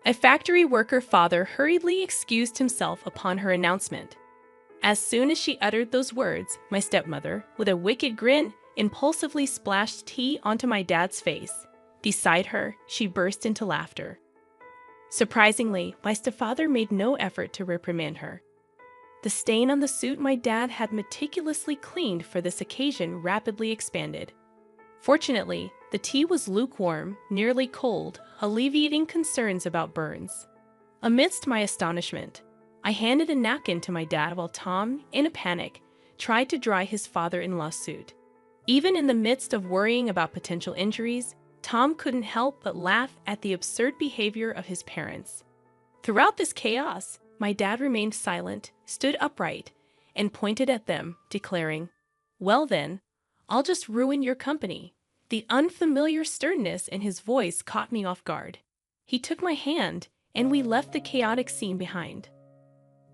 A factory worker father hurriedly excused himself upon her announcement. As soon as she uttered those words, my stepmother, with a wicked grin, impulsively splashed tea onto my dad's face. Beside her, she burst into laughter. Surprisingly, my stepfather made no effort to reprimand her. The stain on the suit my dad had meticulously cleaned for this occasion rapidly expanded. Fortunately, the tea was lukewarm, nearly cold, alleviating concerns about burns. Amidst my astonishment, I handed a napkin to my dad while Tom, in a panic, tried to dry his father-in-law's suit. Even in the midst of worrying about potential injuries, Tom couldn't help but laugh at the absurd behavior of his parents. Throughout this chaos, my dad remained silent, stood upright, and pointed at them, declaring, "Well then, I'll just ruin your company." The unfamiliar sternness in his voice caught me off guard. He took my hand, and we left the chaotic scene behind.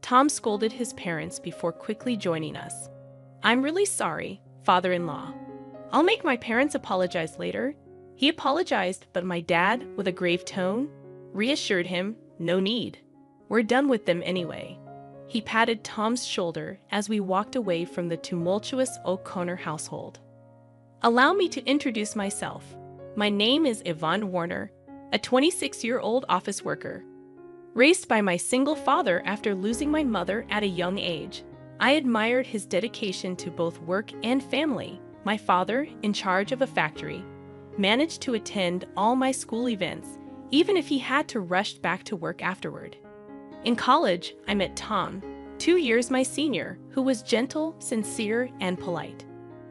Tom scolded his parents before quickly joining us. "I'm really sorry, father-in-law. I'll make my parents apologize later." He apologized, but my dad, with a grave tone, reassured him, "No need. We're done with them anyway." He patted Tom's shoulder as we walked away from the tumultuous O'Connor household. Allow me to introduce myself. My name is Yvonne Warner, a 26-year-old office worker. Raised by my single father after losing my mother at a young age, I admired his dedication to both work and family. My father, in charge of a factory, managed to attend all my school events, even if he had to rush back to work afterward. In college, I met Tom, 2 years my senior, who was gentle, sincere, and polite.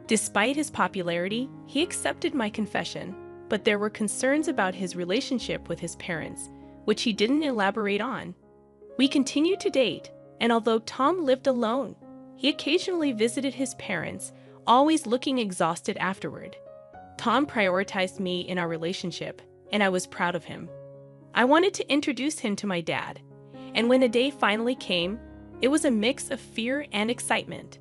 Despite his popularity, he accepted my confession, but there were concerns about his relationship with his parents, which he didn't elaborate on. We continued to date, and although Tom lived alone, he occasionally visited his parents, always looking exhausted afterward. Tom prioritized me in our relationship, and I was proud of him. I wanted to introduce him to my dad, and when the day finally came, it was a mix of fear and excitement.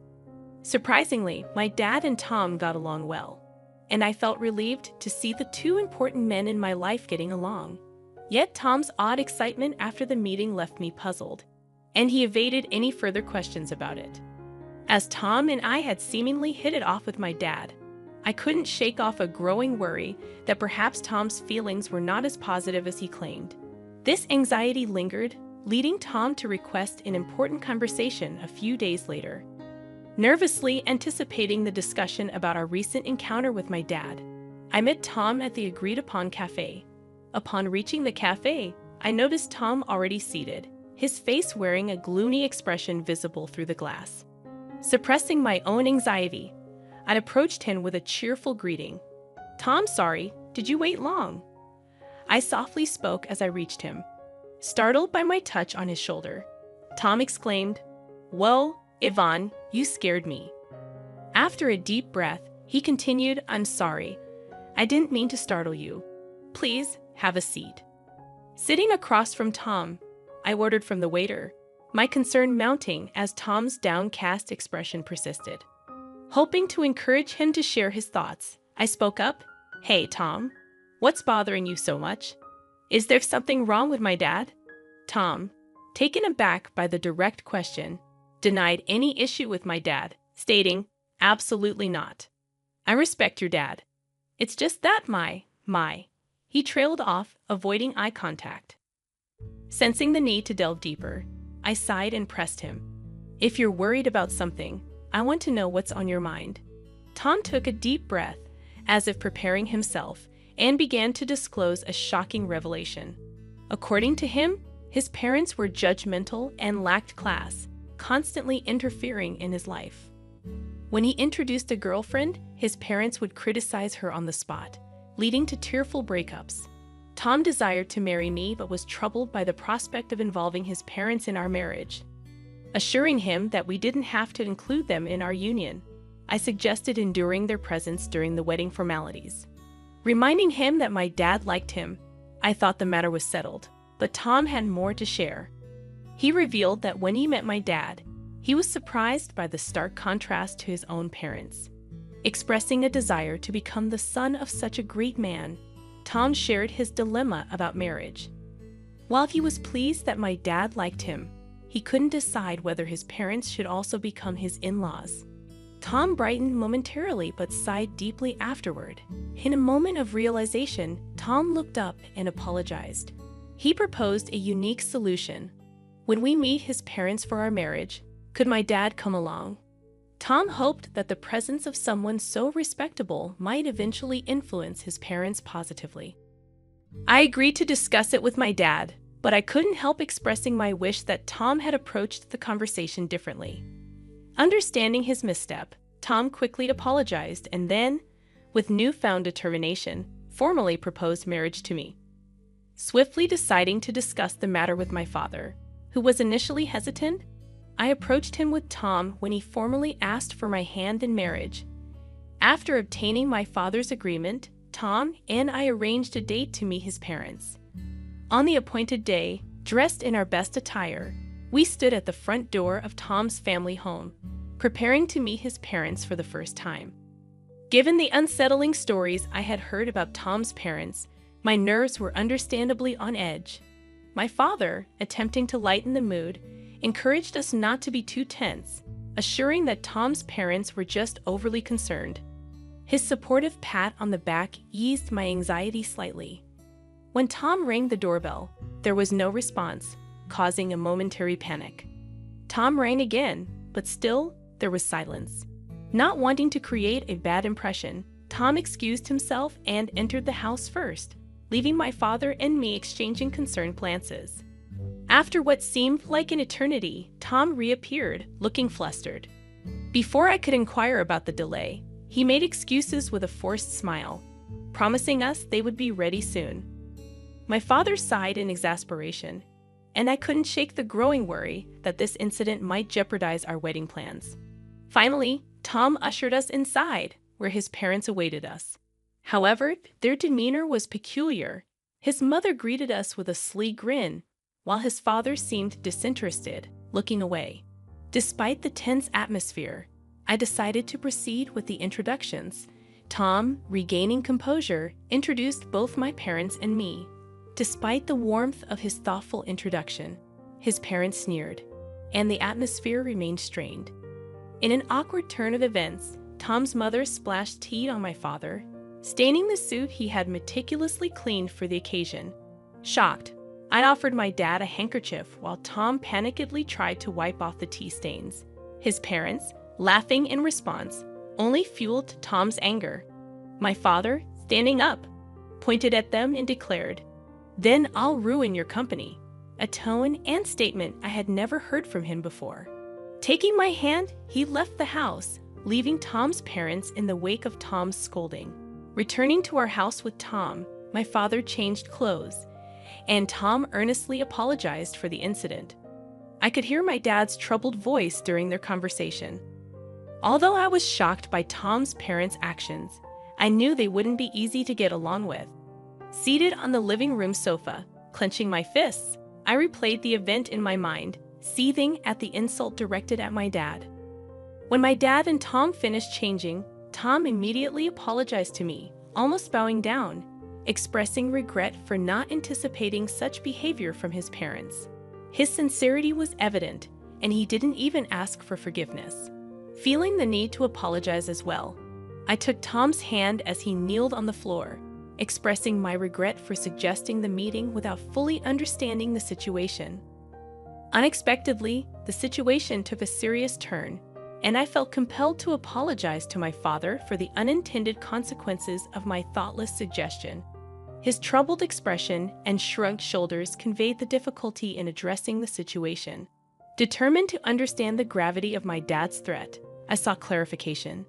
Surprisingly, my dad and Tom got along well, and I felt relieved to see the two important men in my life getting along. Yet Tom's odd excitement after the meeting left me puzzled, and he evaded any further questions about it. As Tom and I had seemingly hit it off with my dad, I couldn't shake off a growing worry that perhaps Tom's feelings were not as positive as he claimed. This anxiety lingered, leading Tom to request an important conversation a few days later. Nervously anticipating the discussion about our recent encounter with my dad, I met Tom at the agreed-upon cafe. Upon reaching the cafe, I noticed Tom already seated, his face wearing a gloomy expression visible through the glass. Suppressing my own anxiety, I approached him with a cheerful greeting. "Tom, sorry, did you wait long?" I softly spoke as I reached him. Startled by my touch on his shoulder, Tom exclaimed, "Whoa, Yvonne, you scared me." After a deep breath, he continued, "I'm sorry. I didn't mean to startle you. Please, have a seat." Sitting across from Tom, I ordered from the waiter, my concern mounting as Tom's downcast expression persisted. Hoping to encourage him to share his thoughts, I spoke up, "Hey, Tom, what's bothering you so much? Is there something wrong with my dad?" Tom, taken aback by the direct question, denied any issue with my dad, stating, "Absolutely not. I respect your dad. It's just that my. He trailed off, avoiding eye contact. Sensing the need to delve deeper, I sighed and pressed him. "If you're worried about something, I want to know what's on your mind." Tom took a deep breath, as if preparing himself, and began to disclose a shocking revelation. According to him, his parents were judgmental and lacked class, constantly interfering in his life. When he introduced a girlfriend, his parents would criticize her on the spot, leading to tearful breakups. Tom desired to marry me but was troubled by the prospect of involving his parents in our marriage. Assuring him that we didn't have to include them in our union, I suggested enduring their presence during the wedding formalities. Reminding him that my dad liked him, I thought the matter was settled, but Tom had more to share. He revealed that when he met my dad, he was surprised by the stark contrast to his own parents. Expressing a desire to become the son of such a great man, Tom shared his dilemma about marriage. While he was pleased that my dad liked him, he couldn't decide whether his parents should also become his in-laws. Tom brightened momentarily but sighed deeply afterward. In a moment of realization, Tom looked up and apologized. He proposed a unique solution. When we meet his parents for our marriage, could my dad come along? Tom hoped that the presence of someone so respectable might eventually influence his parents positively. I agreed to discuss it with my dad, but I couldn't help expressing my wish that Tom had approached the conversation differently. Understanding his misstep, Tom quickly apologized and then, with newfound determination, formally proposed marriage to me. Swiftly deciding to discuss the matter with my father, who was initially hesitant, I approached him with Tom when he formally asked for my hand in marriage. After obtaining my father's agreement, Tom and I arranged a date to meet his parents. On the appointed day, dressed in our best attire, we stood at the front door of Tom's family home, preparing to meet his parents for the first time. Given the unsettling stories I had heard about Tom's parents, my nerves were understandably on edge. My father, attempting to lighten the mood, encouraged us not to be too tense, assuring that Tom's parents were just overly concerned. His supportive pat on the back eased my anxiety slightly. When Tom rang the doorbell, there was no response, causing a momentary panic. Tom rang again, but still, there was silence. Not wanting to create a bad impression, Tom excused himself and entered the house first, leaving my father and me exchanging concerned glances. After what seemed like an eternity, Tom reappeared, looking flustered. Before I could inquire about the delay, he made excuses with a forced smile, promising us they would be ready soon. My father sighed in exasperation, and I couldn't shake the growing worry that this incident might jeopardize our wedding plans. Finally, Tom ushered us inside, where his parents awaited us. However, their demeanor was peculiar. His mother greeted us with a sly grin, while his father seemed disinterested, looking away. Despite the tense atmosphere, I decided to proceed with the introductions. Tom, regaining composure, introduced both my parents and me. Despite the warmth of his thoughtful introduction, his parents sneered, and the atmosphere remained strained. In an awkward turn of events, Tom's mother splashed tea on my father, staining the suit he had meticulously cleaned for the occasion. Shocked, I offered my dad a handkerchief while Tom panickedly tried to wipe off the tea stains. His parents, laughing in response, only fueled Tom's anger. My father, standing up, pointed at them and declared, "Then I'll ruin your company," a tone and statement I had never heard from him before. Taking my hand, he left the house, leaving Tom's parents in the wake of Tom's scolding. Returning to our house with Tom, my father changed clothes, and Tom earnestly apologized for the incident. I could hear my dad's troubled voice during their conversation. Although I was shocked by Tom's parents' actions, I knew they wouldn't be easy to get along with. Seated on the living room sofa, clenching my fists, I replayed the event in my mind, seething at the insult directed at my dad. When my dad and Tom finished changing, Tom immediately apologized to me, almost bowing down, expressing regret for not anticipating such behavior from his parents. His sincerity was evident, and he didn't even ask for forgiveness. Feeling the need to apologize as well, I took Tom's hand as he kneeled on the floor, expressing my regret for suggesting the meeting without fully understanding the situation. Unexpectedly, the situation took a serious turn, and I felt compelled to apologize to my father for the unintended consequences of my thoughtless suggestion. His troubled expression and shrugged shoulders conveyed the difficulty in addressing the situation. Determined to understand the gravity of my dad's threat, I sought clarification.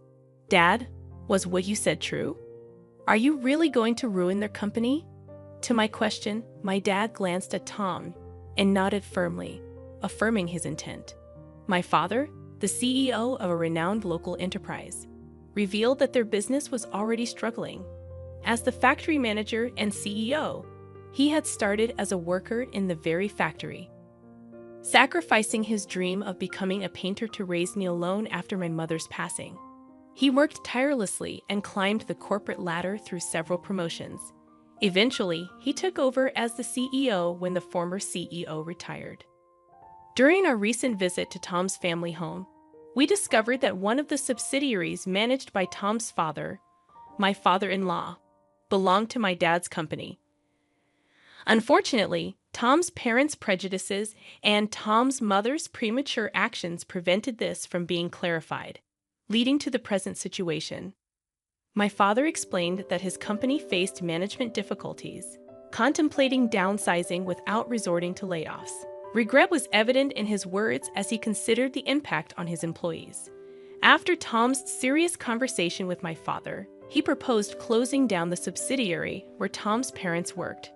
"Dad, was what you said true? Are you really going to ruin their company?" To my question, my dad glanced at Tom and nodded firmly, affirming his intent. My father, the CEO of a renowned local enterprise, revealed that their business was already struggling. As the factory manager and CEO, he had started as a worker in the very factory, sacrificing his dream of becoming a painter to raise me alone after my mother's passing. He worked tirelessly and climbed the corporate ladder through several promotions, Eventually, he took over as the CEO when the former CEO retired. During our recent visit to Tom's family home, we discovered that one of the subsidiaries managed by Tom's father, my father-in-law, belonged to my dad's company. Unfortunately, Tom's parents' prejudices and Tom's mother's premature actions prevented this from being clarified, leading to the present situation. My father explained that his company faced management difficulties, contemplating downsizing without resorting to layoffs. Regret was evident in his words as he considered the impact on his employees. After Tom's serious conversation with my father, he proposed closing down the subsidiary where Tom's parents worked.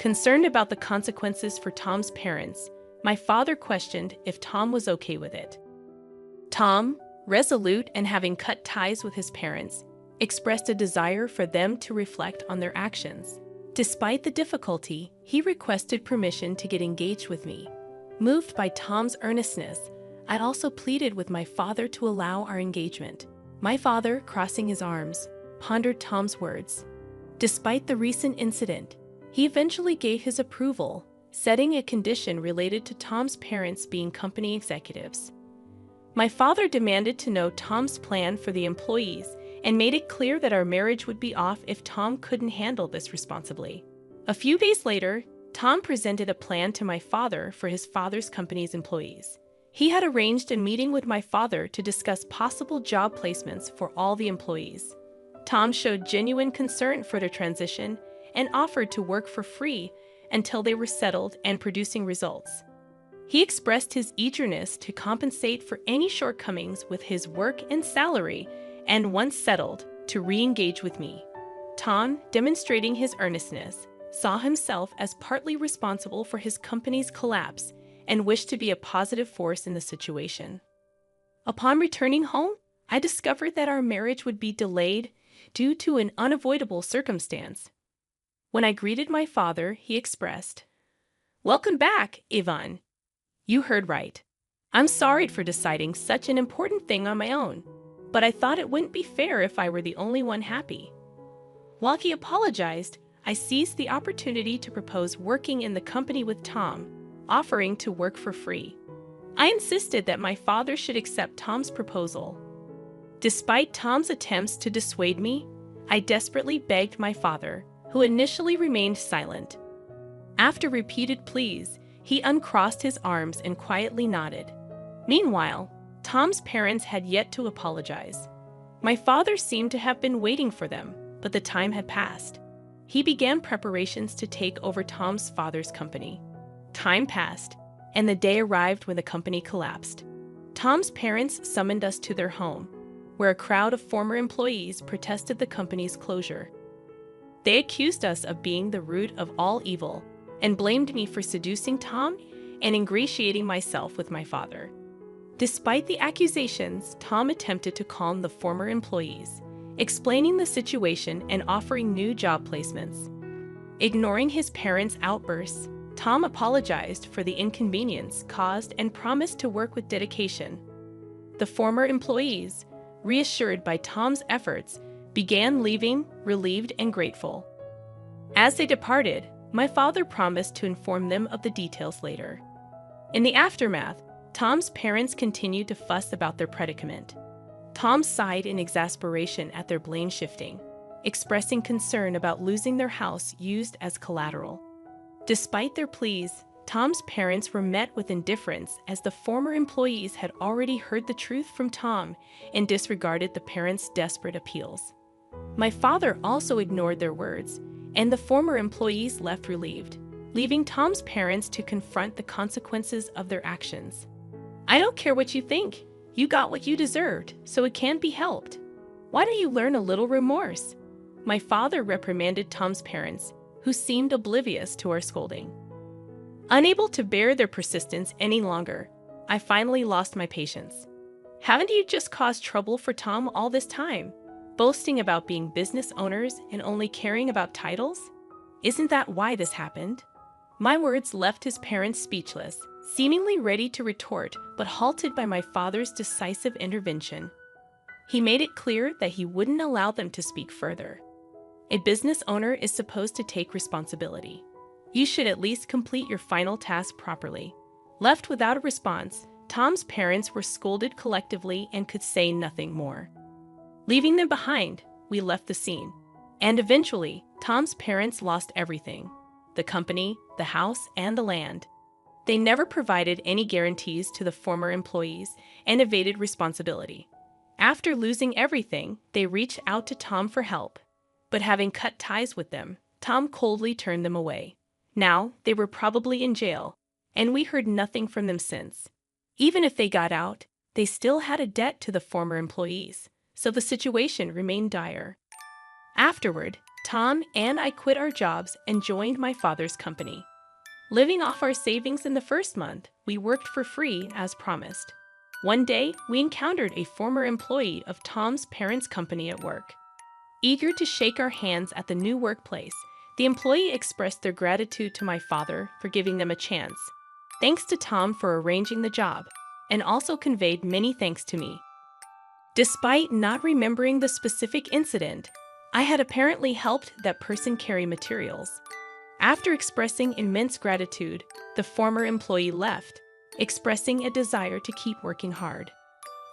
Concerned about the consequences for Tom's parents, my father questioned if Tom was okay with it. Tom, resolute and having cut ties with his parents, expressed a desire for them to reflect on their actions. Despite the difficulty, he requested permission to get engaged with me. Moved by Tom's earnestness, I also pleaded with my father to allow our engagement. My father, crossing his arms, pondered Tom's words. Despite the recent incident, he eventually gave his approval, setting a condition related to Tom's parents being company executives. My father demanded to know Tom's plan for the employees and made it clear that our marriage would be off if Tom couldn't handle this responsibly. A few days later, Tom presented a plan to my father for his father's company's employees. He had arranged a meeting with my father to discuss possible job placements for all the employees. Tom showed genuine concern for their transition and offered to work for free until they were settled and producing results. He expressed his eagerness to compensate for any shortcomings with his work and salary, and once settled, to re-engage with me. Tom, demonstrating his earnestness, saw himself as partly responsible for his company's collapse and wished to be a positive force in the situation. Upon returning home, I discovered that our marriage would be delayed due to an unavoidable circumstance. When I greeted my father, he expressed, "Welcome back, Ivan. You heard right. I'm sorry for deciding such an important thing on my own, but I thought it wouldn't be fair if I were the only one happy." While he apologized, I seized the opportunity to propose working in the company with Tom, offering to work for free. I insisted that my father should accept Tom's proposal. Despite Tom's attempts to dissuade me, I desperately begged my father, who initially remained silent. After repeated pleas, he uncrossed his arms and quietly nodded. Meanwhile, Tom's parents had yet to apologize. My father seemed to have been waiting for them, but the time had passed. He began preparations to take over Tom's father's company. Time passed, and the day arrived when the company collapsed. Tom's parents summoned us to their home, where a crowd of former employees protested the company's closure. They accused us of being the root of all evil and blamed me for seducing Tom and ingratiating myself with my father. Despite the accusations, Tom attempted to calm the former employees, explaining the situation and offering new job placements. Ignoring his parents' outbursts, Tom apologized for the inconvenience caused and promised to work with dedication. The former employees, reassured by Tom's efforts, began leaving, relieved and grateful. As they departed, my father promised to inform them of the details later. In the aftermath, Tom's parents continued to fuss about their predicament. Tom sighed in exasperation at their blame shifting, expressing concern about losing their house used as collateral. Despite their pleas, Tom's parents were met with indifference as the former employees had already heard the truth from Tom and disregarded the parents' desperate appeals. My father also ignored their words, and the former employees left relieved, leaving Tom's parents to confront the consequences of their actions. "I don't care what you think. You got what you deserved, so it can't be helped. Why don't you learn a little remorse?" My father reprimanded Tom's parents, who seemed oblivious to our scolding. Unable to bear their persistence any longer, I finally lost my patience. "Haven't you just caused trouble for Tom all this time, boasting about being business owners and only caring about titles? Isn't that why this happened?" My words left his parents speechless, seemingly ready to retort, but halted by my father's decisive intervention. He made it clear that he wouldn't allow them to speak further. A business owner is supposed to take responsibility. You should at least complete your final task properly. Left without a response, Tom's parents were scolded collectively and could say nothing more. Leaving them behind, we left the scene. And eventually, Tom's parents lost everything: the company, the house, and the land. They never provided any guarantees to the former employees and evaded responsibility. After losing everything, they reached out to Tom for help. But having cut ties with them, Tom coldly turned them away. Now, they were probably in jail, and we heard nothing from them since. Even if they got out, they still had a debt to the former employees, so the situation remained dire. Afterward, Tom and I quit our jobs and joined my father's company. Living off our savings in the first month, we worked for free as promised. One day, we encountered a former employee of Tom's parents' company at work. Eager to shake our hands at the new workplace, the employee expressed their gratitude to my father for giving them a chance. Thanks to Tom for arranging the job, and also conveyed many thanks to me. Despite not remembering the specific incident, I had apparently helped that person carry materials. After expressing immense gratitude, the former employee left, expressing a desire to keep working hard.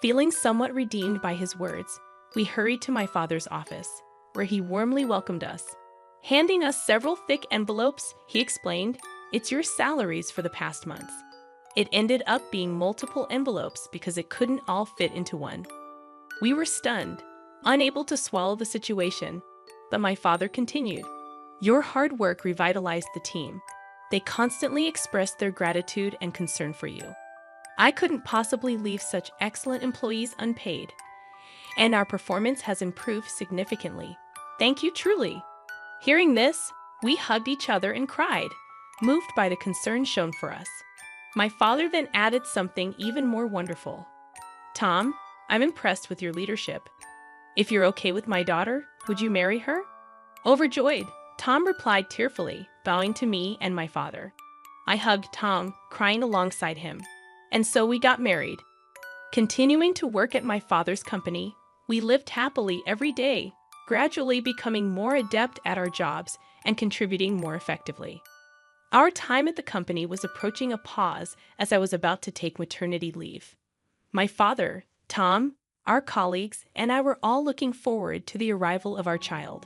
Feeling somewhat redeemed by his words, we hurried to my father's office, where he warmly welcomed us. Handing us several thick envelopes, he explained, "It's your salaries for the past months." It ended up being multiple envelopes because it couldn't all fit into one. We were stunned, unable to swallow the situation, but my father continued, "Your hard work revitalized the team. They constantly expressed their gratitude and concern for you. I couldn't possibly leave such excellent employees unpaid, and our performance has improved significantly. Thank you truly." Hearing this, we hugged each other and cried, moved by the concern shown for us. My father then added something even more wonderful. "Tom, I'm impressed with your leadership. If you're okay with my daughter, would you marry her?" Overjoyed, Tom replied tearfully, bowing to me and my father. I hugged Tom, crying alongside him. And so we got married. Continuing to work at my father's company, we lived happily every day, gradually becoming more adept at our jobs and contributing more effectively. Our time at the company was approaching a pause as I was about to take maternity leave. My father, Tom, our colleagues, and I were all looking forward to the arrival of our child.